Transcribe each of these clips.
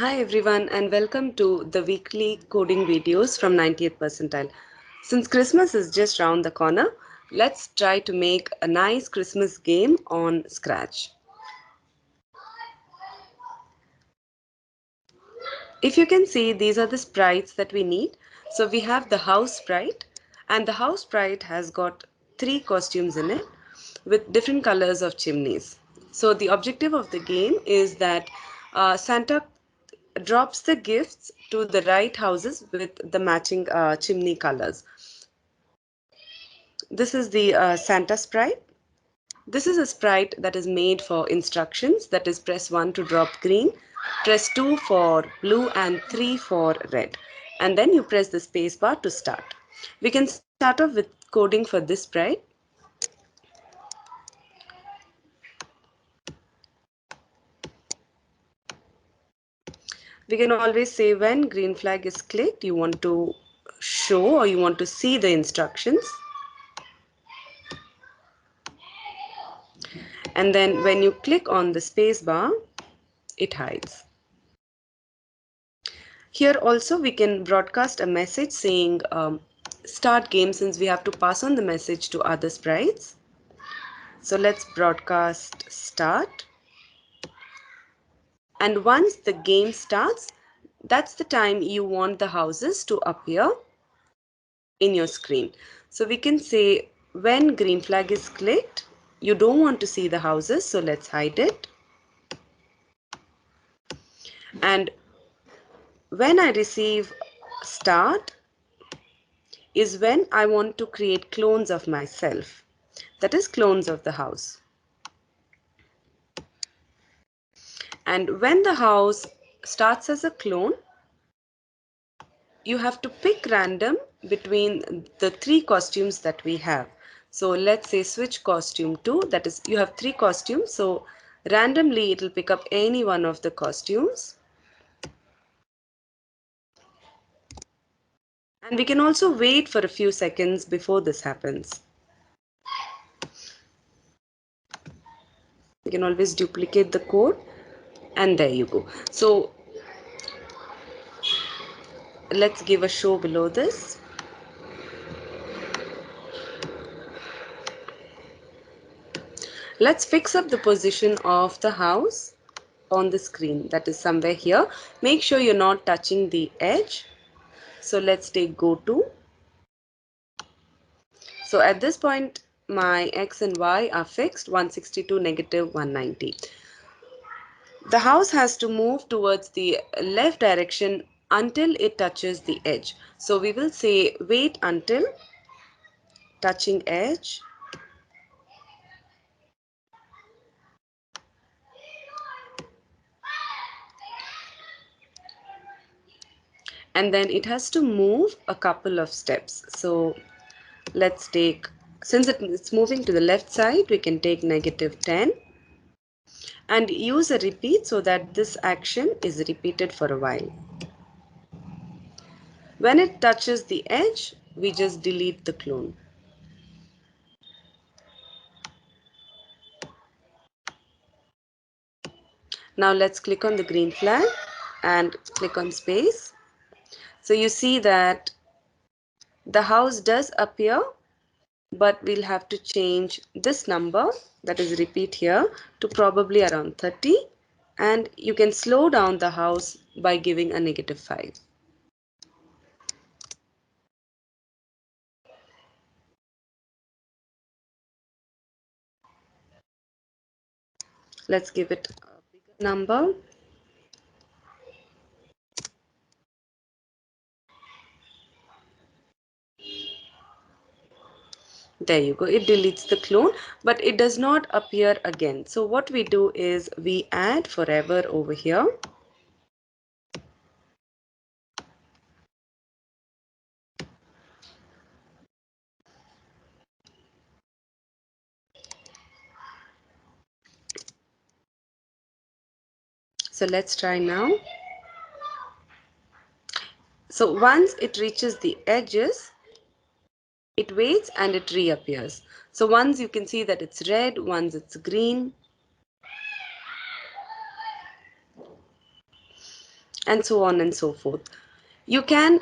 Hi everyone and welcome to the weekly coding videos from 90th percentile. Since Christmas is just round the corner, let's try to make a nice Christmas game on Scratch. If you can see, these are the sprites that we need. So we have the house sprite, and the house sprite has got three costumes in it with different colors of chimneys. So the objective of the game is that Santa drops the gifts to the right houses with the matching chimney colors. This is the Santa sprite. This is a sprite that is made for instructions, that is press 1 to drop green, press 2 for blue and 3 for red. And then you press the space bar to start. We can start off with coding for this sprite. We can always say when green flag is clicked, you want to show or you want to see the instructions. And then when you click on the space bar, it hides. Here also we can broadcast a message saying start game, since we have to pass on the message to other sprites. So let's broadcast start. And once the game starts, that's the time you want the houses to appear in your screen. So we can say when green flag is clicked, you don't want to see the houses, so let's hide it. And when I receive start is when I want to create clones of myself, that is clones of the house. And when the house starts as a clone, you have to pick random between the three costumes that we have. So let's say switch costume 2, that is you have three costumes, so randomly it will pick up any one of the costumes. And we can also wait for a few seconds before this happens. You can always duplicate the code, and there you go. So let's give a show below this. Let's fix up the position of the house on the screen, that is somewhere here. Make sure you're not touching the edge. So let's take go to. So at this point my x and y are fixed, 162 negative 190. The house has to move towards the left direction until it touches the edge. So we will say wait until touching edge. And then it has to move a couple of steps. So let's take, since it's moving to the left side, we can take negative 10 and use a repeat so that this action is repeated for a while. When it touches the edge, we just delete the clone. Now let's click on the green flag and click on space. So you see that the house does appear, but we'll have to change this number, that is repeat here, to probably around 30, and you can slow down the house by giving a negative 5. Let's give it a bigger number. There you go, it deletes the clone, but it does not appear again. So what we do is we add forever over here. So let's try now. So once it reaches the edges, it waits and it reappears. So once you can see that it's red, once it's green. and so on and so forth. You can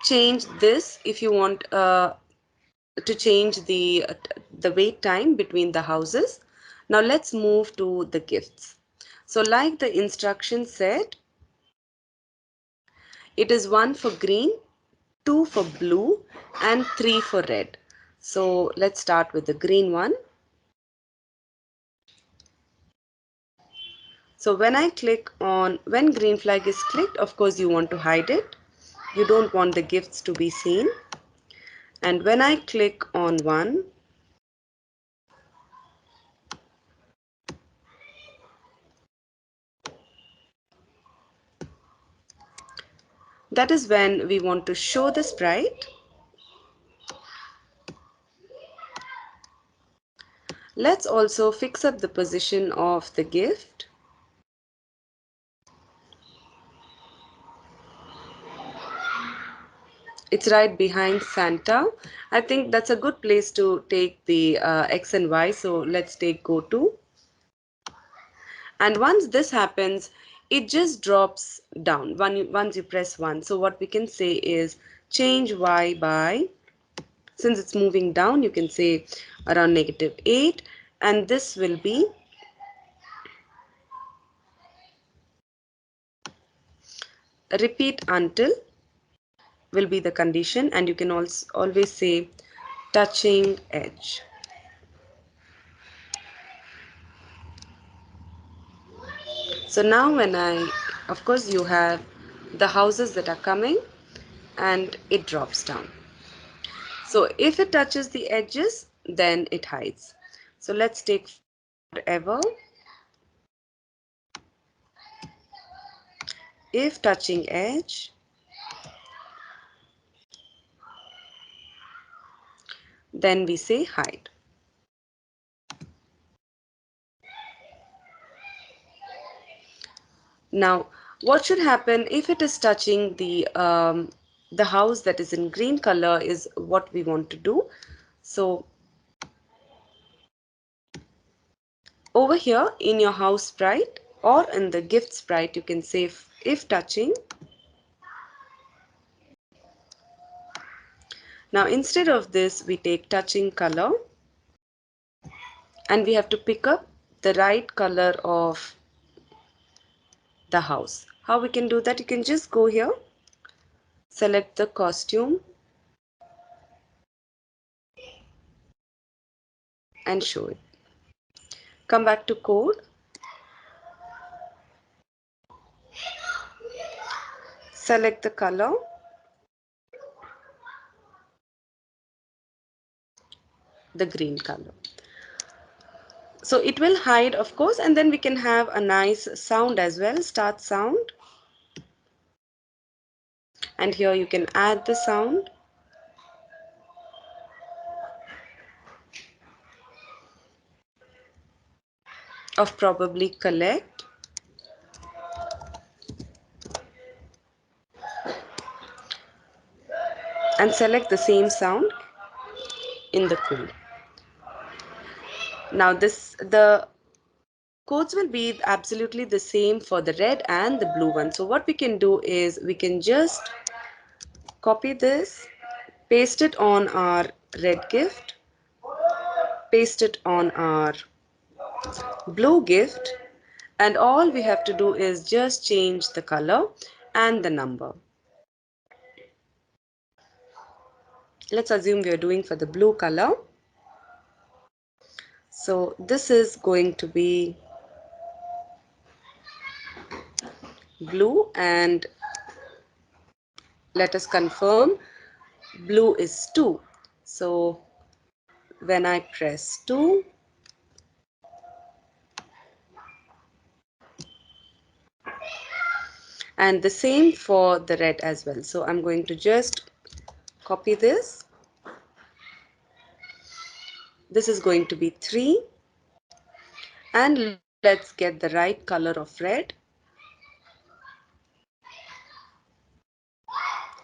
change this if you want to change the wait time between the houses. Now let's move to the gifts. So like the instructions said, it is 1 for green, 2 for blue, and 3 for red. So let's start with the green one. So when green flag is clicked, of course you want to hide it. You don't want the gifts to be seen. And when I click on one, that is when we want to show the sprite. Let's also fix up the position of the gift. It's right behind Santa. I think that's a good place to take the X and Y. So let's take go to. And once this happens, it just drops down once you press 1. So what we can say is change Y by, since it's moving down, you can say around -8. And this will be repeat until will be the condition, and you can also always say touching edge. So now of course you have the houses that are coming and it drops down. So if it touches the edges, then it hides. So let's take forever. If touching edge, then we say hide. Now, what should happen if it is touching the house that is in green color is what we want to do. So over here in your house sprite or in the gift sprite, you can say if touching. Now instead of this, we take touching color and we have to pick up the right color of the house. How we can do that? You can just go here, select the costume and show it. Come back to code, select the color, the green color. So it will hide, of course, and then we can have a nice sound as well, start sound. And here you can add the sound of probably collect. And select the same sound in the code. Now the codes will be absolutely the same for the red and the blue one. So what we can do is we can just copy this, paste it on our red gift, paste it on our blue gift, and all we have to do is just change the color and the number. Let's assume we are doing for the blue color. So this is going to be blue, and let us confirm blue is 2. So when I press 2, and the same for the red as well. So I'm going to just copy this. This is going to be 3, and let's get the right color of red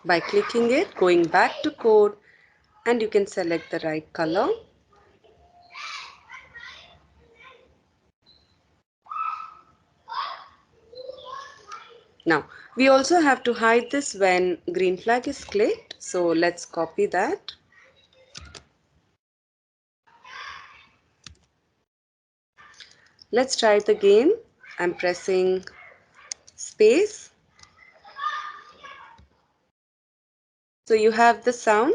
by clicking it, going back to code, and you can select the right color. Now, we also have to hide this when green flag is clicked. So let's copy that. Let's try it again. I'm pressing space. So you have the sound.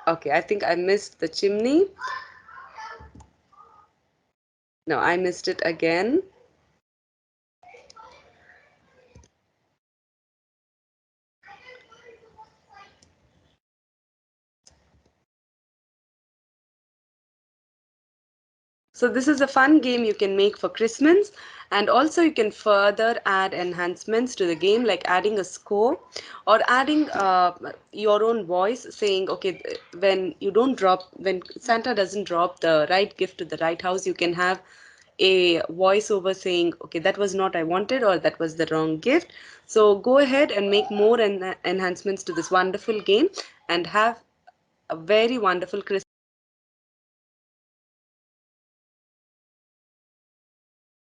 Okay, I think I missed the chimney. No, I missed it again. So this is a fun game you can make for Christmas, and also you can further add enhancements to the game, like adding a score or adding your own voice saying, okay, when Santa doesn't drop the right gift to the right house, you can have a voiceover saying, okay, that was not I wanted, or that was the wrong gift. So go ahead and make more enhancements to this wonderful game and have a very wonderful Christmas.